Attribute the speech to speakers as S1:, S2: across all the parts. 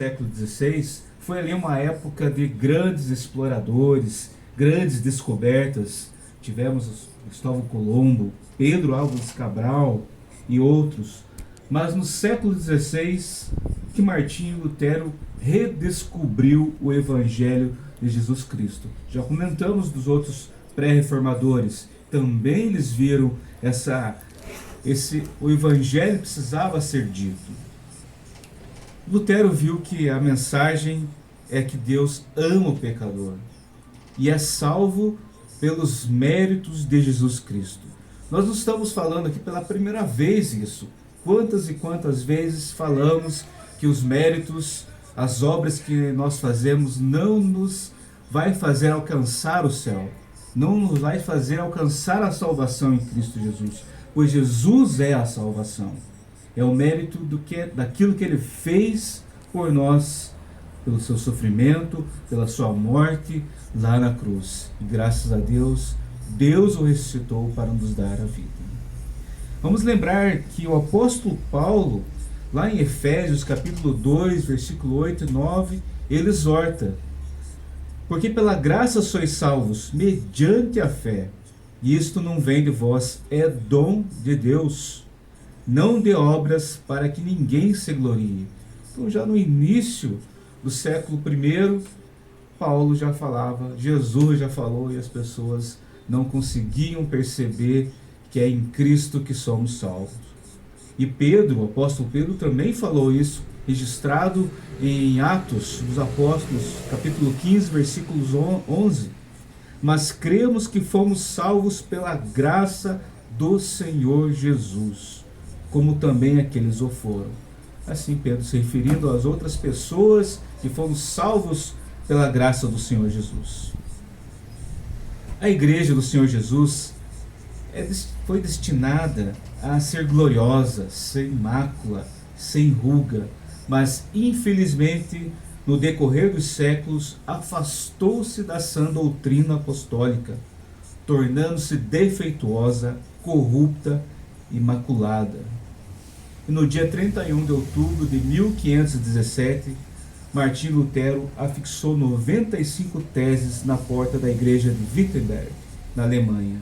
S1: século XVI, foi ali uma época de grandes exploradores, grandes descobertas. Tivemos Cristóvão Colombo, Pedro Álvares Cabral e outros. Mas no século XVI que Martinho Lutero redescobriu o Evangelho de Jesus Cristo. Já comentamos dos outros pré-reformadores. Também eles viram o Evangelho precisava ser dito. Lutero viu que a mensagem é que Deus ama o pecador e é salvo pelos méritos de Jesus Cristo. Nós não estamos falando aqui pela primeira vez isso. Quantas e quantas vezes falamos que os méritos, as obras que nós fazemos não nos vai fazer alcançar o céu, não nos vai fazer alcançar a salvação em Cristo Jesus, pois Jesus é a salvação. É o mérito daquilo que Ele fez por nós, pelo seu sofrimento, pela sua morte lá na cruz. E graças a Deus, Deus o ressuscitou para nos dar a vida. Vamos lembrar que o apóstolo Paulo, lá em Efésios capítulo 2, versículo 8 e 9, ele exorta: porque pela graça sois salvos, mediante a fé, e isto não vem de vós, é dom de Deus, não de obras, para que ninguém se glorie. Então já no início do século I, Paulo já falava, Jesus já falou, e as pessoas não conseguiam perceber que é em Cristo que somos salvos. E Pedro, o apóstolo Pedro, também falou isso, registrado em Atos dos Apóstolos, capítulo 15, versículos 11. Mas cremos que fomos salvos pela graça do Senhor Jesus, como também aqueles o foram. Assim, Pedro se referindo às outras pessoas que foram salvos pela graça do Senhor Jesus. A igreja do Senhor Jesus foi destinada a ser gloriosa, sem mácula, sem ruga, mas infelizmente no decorrer dos séculos afastou-se da sã doutrina apostólica, tornando-se defeituosa, corrupta e maculada. E no dia 31 de outubro de 1517, Martinho Lutero afixou 95 teses na porta da igreja de Wittenberg, na Alemanha,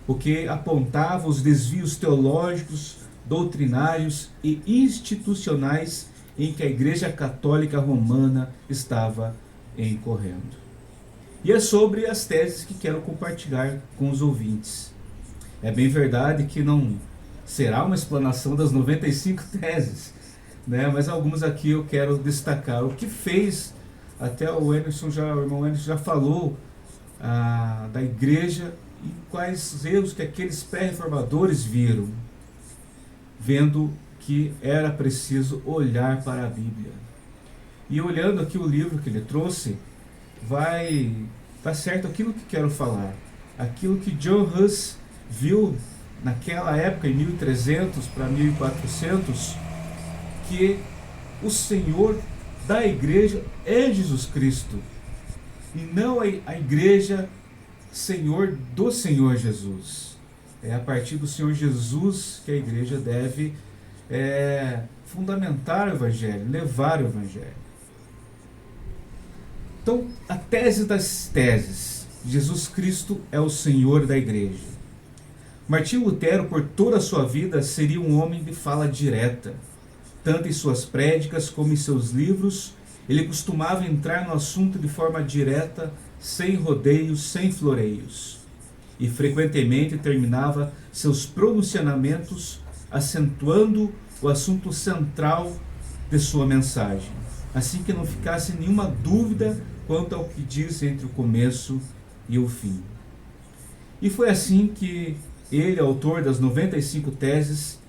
S1: o que apontava os desvios teológicos, doutrinários e institucionais em que a Igreja Católica Romana estava incorrendo. E é sobre as teses que quero compartilhar com os ouvintes. É bem verdade que não será uma explanação das 95 teses, né? Mas algumas aqui eu quero destacar. O que fez, até o irmão Anderson já falou da igreja e quais erros que aqueles pré-reformadores viram, vendo que era preciso olhar para a Bíblia. E olhando aqui o livro que ele trouxe, vai dar certo aquilo que quero falar. Aquilo que John Huss viu naquela época, em 1300 para 1400, que o Senhor da igreja é Jesus Cristo, e não a igreja Senhor do Senhor Jesus. É a partir do Senhor Jesus que a igreja deve fundamentar o Evangelho, levar o Evangelho. Então, a tese das teses: Jesus Cristo é o Senhor da igreja. Martinho Lutero, por toda a sua vida, seria um homem de fala direta. Tanto em suas prédicas como em seus livros, ele costumava entrar no assunto de forma direta, sem rodeios, sem floreios. E frequentemente terminava seus pronunciamentos acentuando o assunto central de sua mensagem, assim que não ficasse nenhuma dúvida quanto ao que diz entre o começo e o fim. E foi assim que ele, autor das 95 teses,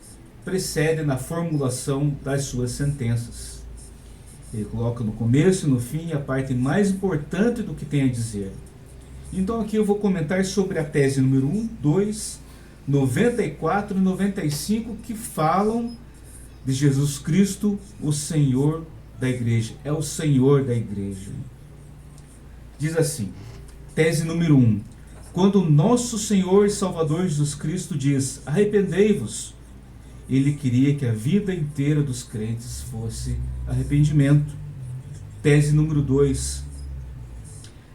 S1: precede na formulação das suas sentenças. Ele coloca no começo e no fim a parte mais importante do que tem a dizer. Então aqui eu vou comentar sobre a tese número 1, 2, 94 e 95, que falam de Jesus Cristo, o Senhor da igreja. É o Senhor da igreja. Diz assim, tese número 1. Quando nosso Senhor e Salvador Jesus Cristo diz: arrependei-vos, Ele queria que a vida inteira dos crentes fosse arrependimento. Tese número 2.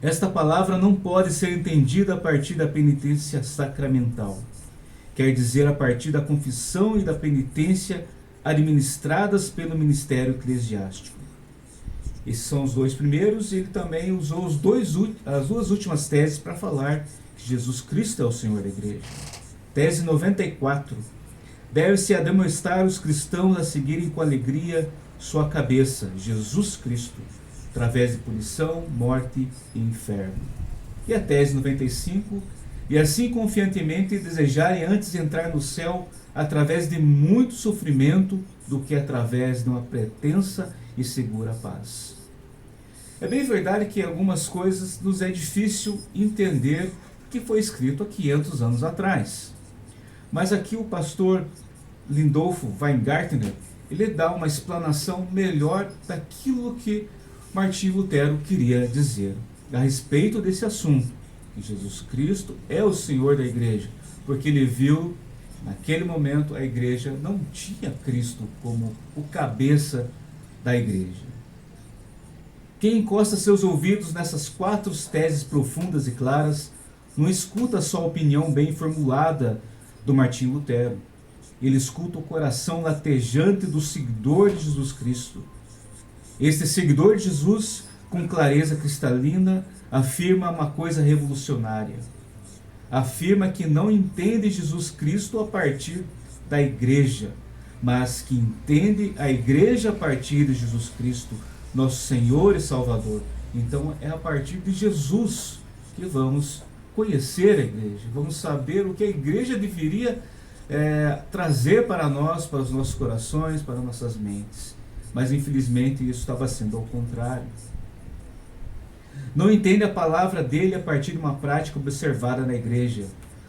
S1: Esta palavra não pode ser entendida a partir da penitência sacramental. Quer dizer, a partir da confissão e da penitência administradas pelo ministério eclesiástico. Esses são os dois primeiros, e ele também usou as duas últimas teses para falar que Jesus Cristo é o Senhor da Igreja. Tese 94. Deve-se admoestar os cristãos a seguirem com alegria sua cabeça, Jesus Cristo, através de punição, morte e inferno. E a tese 95. E assim confiantemente desejarem antes entrar no céu através de muito sofrimento do que através de uma pretensa e segura paz. É bem verdade que algumas coisas nos é difícil entender que foi escrito há 500 anos atrás. Mas aqui o pastor Lindolfo Weingartner, ele dá uma explanação melhor daquilo que Martinho Lutero queria dizer a respeito desse assunto, que Jesus Cristo é o Senhor da Igreja, porque ele viu, naquele momento, a Igreja não tinha Cristo como o cabeça da Igreja. Quem encosta seus ouvidos nessas 4 teses profundas e claras, não escuta só a opinião bem formulada do Martinho Lutero, ele escuta o coração latejante do seguidor de Jesus Cristo. Este seguidor de Jesus, com clareza cristalina, afirma uma coisa revolucionária. Afirma que não entende Jesus Cristo a partir da Igreja, mas que entende a Igreja a partir de Jesus Cristo, nosso Senhor e Salvador. Então é a partir de Jesus que vamos conhecer a Igreja, vamos saber o que a Igreja deveria trazer para nós, para os nossos corações, para nossas mentes. Mas infelizmente isso estava sendo ao contrário. Não entende a palavra dele a partir de uma prática observada na igreja,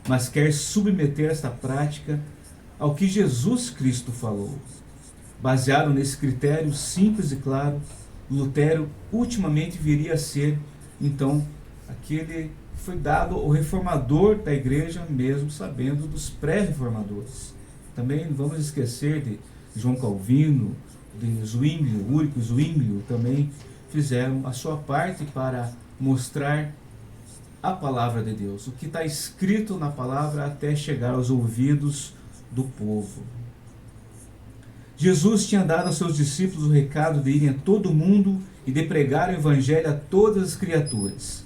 S1: mas quer submeter esta prática ao que Jesus Cristo falou. Baseado nesse critério simples e claro, Lutero ultimamente viria a ser, então, aquele que foi dado o reformador da igreja, mesmo sabendo dos pré-reformadores. Também não vamos esquecer de João Calvino, de Zwinglio, Ulrico Zwinglio, também fizeram a sua parte para mostrar a palavra de Deus, o que está escrito na palavra até chegar aos ouvidos do povo. Jesus tinha dado aos seus discípulos o recado de irem a todo mundo e de pregar o evangelho a todas as criaturas.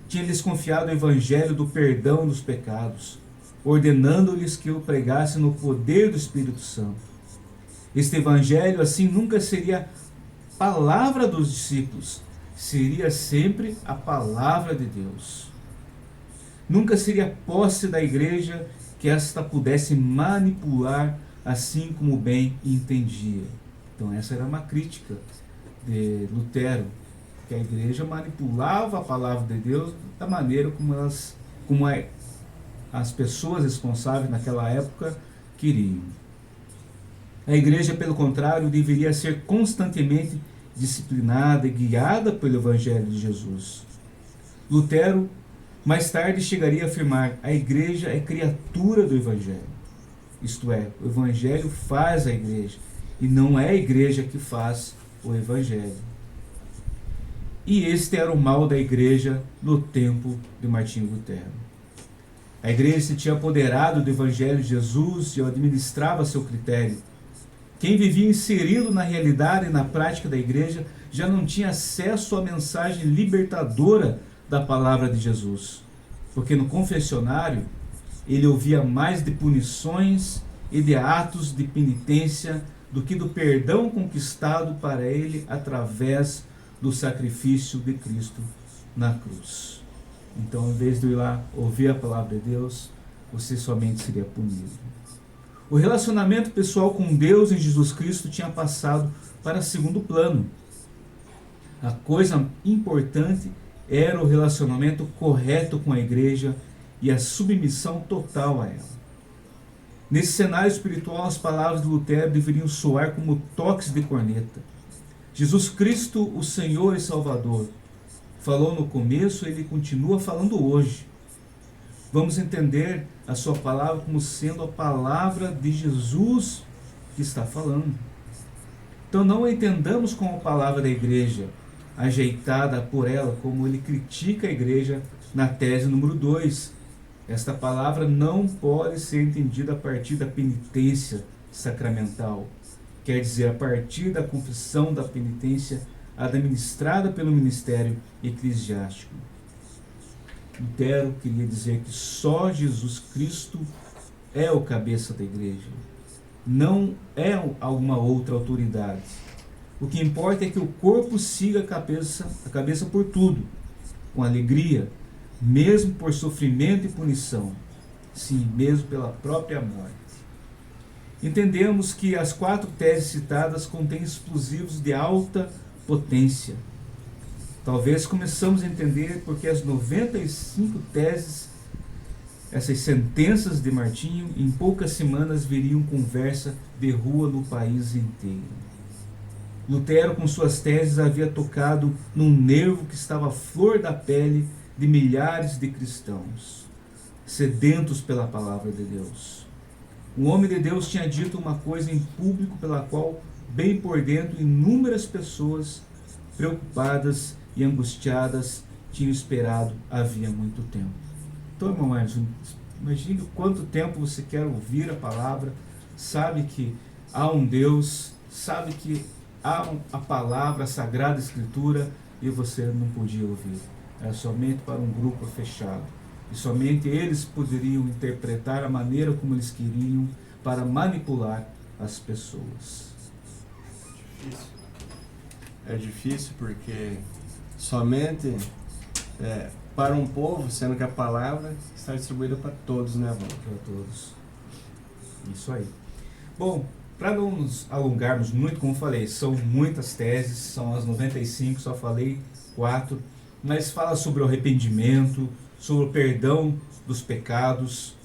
S1: Tinha-lhes confiado o evangelho do perdão dos pecados, ordenando-lhes que o pregassem no poder do Espírito Santo. Este evangelho, assim, nunca seria palavra dos discípulos, seria sempre a palavra de Deus. Nunca seria posse da igreja que esta pudesse manipular assim como bem entendia. Então essa era uma crítica de Lutero, que a igreja manipulava a palavra de Deus da maneira como as pessoas responsáveis naquela época queriam. A igreja, pelo contrário, deveria ser constantemente disciplinada e guiada pelo Evangelho de Jesus. Lutero, mais tarde, chegaria a afirmar: a igreja é criatura do Evangelho. Isto é, o Evangelho faz a igreja, e não é a igreja que faz o Evangelho. E este era o mal da igreja no tempo de Martinho Lutero. A igreja se tinha apoderado do Evangelho de Jesus e o administrava a seu critério. Quem vivia inserido na realidade e na prática da igreja já não tinha acesso à mensagem libertadora da palavra de Jesus, porque no confessionário ele ouvia mais de punições e de atos de penitência do que do perdão conquistado para ele através do sacrifício de Cristo na cruz. Então, em vez de ir lá ouvir a palavra de Deus, você somente seria punido. O relacionamento pessoal com Deus em Jesus Cristo tinha passado para segundo plano. A coisa importante era o relacionamento correto com a igreja e a submissão total a ela. Nesse cenário espiritual, as palavras de Lutero deveriam soar como toques de corneta. Jesus Cristo, o Senhor e Salvador, falou no começo, ele continua falando hoje. Vamos entender a sua palavra como sendo a palavra de Jesus que está falando. Então não a entendamos como a palavra da igreja, ajeitada por ela, como ele critica a igreja na tese número 2. Esta palavra não pode ser entendida a partir da penitência sacramental, quer dizer, a partir da confissão da penitência administrada pelo ministério eclesiástico. Lutero queria dizer que só Jesus Cristo é o cabeça da igreja, não é alguma outra autoridade. O que importa é que o corpo siga a cabeça por tudo, com alegria, mesmo por sofrimento e punição, sim, mesmo pela própria morte. Entendemos que as 4 teses citadas contêm explosivos de alta potência. Talvez começamos a entender porque as 95 teses, essas sentenças de Martinho, em poucas semanas viriam conversa de rua no país inteiro. Lutero, com suas teses, havia tocado num nervo que estava à flor da pele de milhares de cristãos, sedentos pela palavra de Deus. O homem de Deus tinha dito uma coisa em público pela qual, bem por dentro, inúmeras pessoas preocupadas e angustiadas tinham esperado havia muito tempo. Então, irmão Anderson, imagine quanto tempo você quer ouvir a palavra, sabe que há um Deus, sabe que há a palavra, a Sagrada Escritura, e você não podia ouvir. Era somente para um grupo fechado. E somente eles poderiam interpretar a maneira como eles queriam para manipular as pessoas.
S2: Difícil. É difícil porque somente para um povo, sendo que a palavra está distribuída para todos, né, avô?
S1: Para todos. Isso aí. Bom, para não nos alongarmos muito, como falei, são muitas teses, são as 95, só falei 4, mas fala sobre o arrependimento, sobre o perdão dos pecados,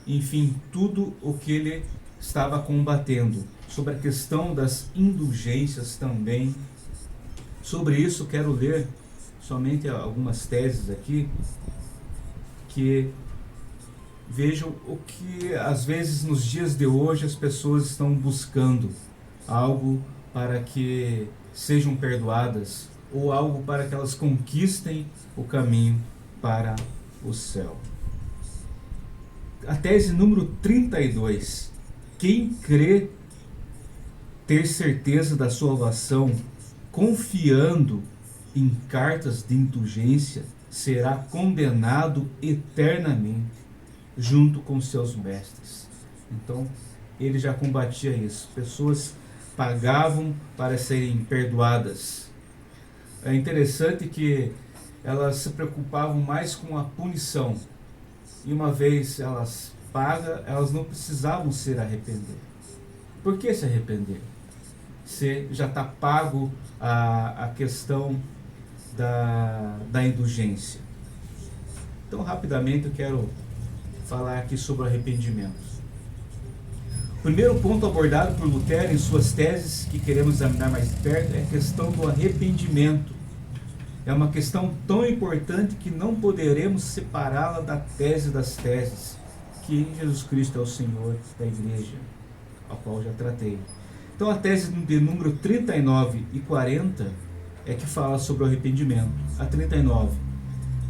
S1: enfim, tudo o que ele estava combatendo, sobre a questão das indulgências também. Sobre isso quero ler somente algumas teses aqui, que vejam o que às vezes nos dias de hoje as pessoas estão buscando, algo para que sejam perdoadas, ou algo para que elas conquistem o caminho para o céu. A tese número 32. Quem crê ter certeza da sua salvação confiando em cartas de indulgência será condenado eternamente junto com seus mestres. Então, ele já combatia isso. Pessoas pagavam para serem perdoadas. É interessante que elas se preocupavam mais com a punição. E uma vez elas pagas, elas não precisavam se arrepender. Por que se arrepender? Se já está pago a questão da indulgência. Então, rapidamente, eu quero falar aqui sobre o arrependimento. O primeiro ponto abordado por Lutero em suas teses, que queremos examinar mais de perto, é a questão do arrependimento. É uma questão tão importante que não poderemos separá-la da tese das teses, que Jesus Cristo é o Senhor da igreja, a qual já tratei. Então, a tese de número 39 e 40 é que fala sobre o arrependimento. A 39.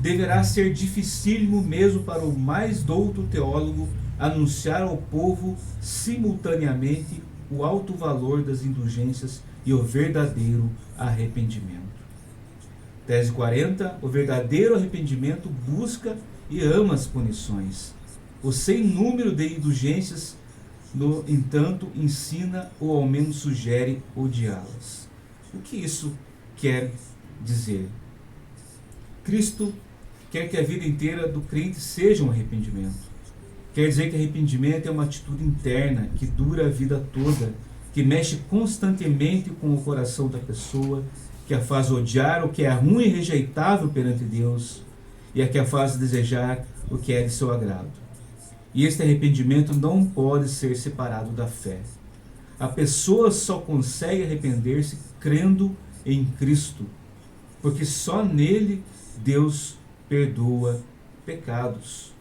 S1: Deverá ser dificílimo mesmo para o mais douto teólogo anunciar ao povo simultaneamente o alto valor das indulgências e o verdadeiro arrependimento. Tese 40. O verdadeiro arrependimento busca e ama as punições. O sem número de indulgências, no entanto, ensina ou ao menos sugere odiá-las. O que isso quer dizer? Cristo quer que a vida inteira do crente seja um arrependimento. Quer dizer que arrependimento é uma atitude interna que dura a vida toda, que mexe constantemente com o coração da pessoa, que a faz odiar o que é ruim e rejeitável perante Deus, e a que a faz desejar o que é de seu agrado. E este arrependimento não pode ser separado da fé. A pessoa só consegue arrepender-se crendo em Cristo, porque só nele Deus perdoa pecados.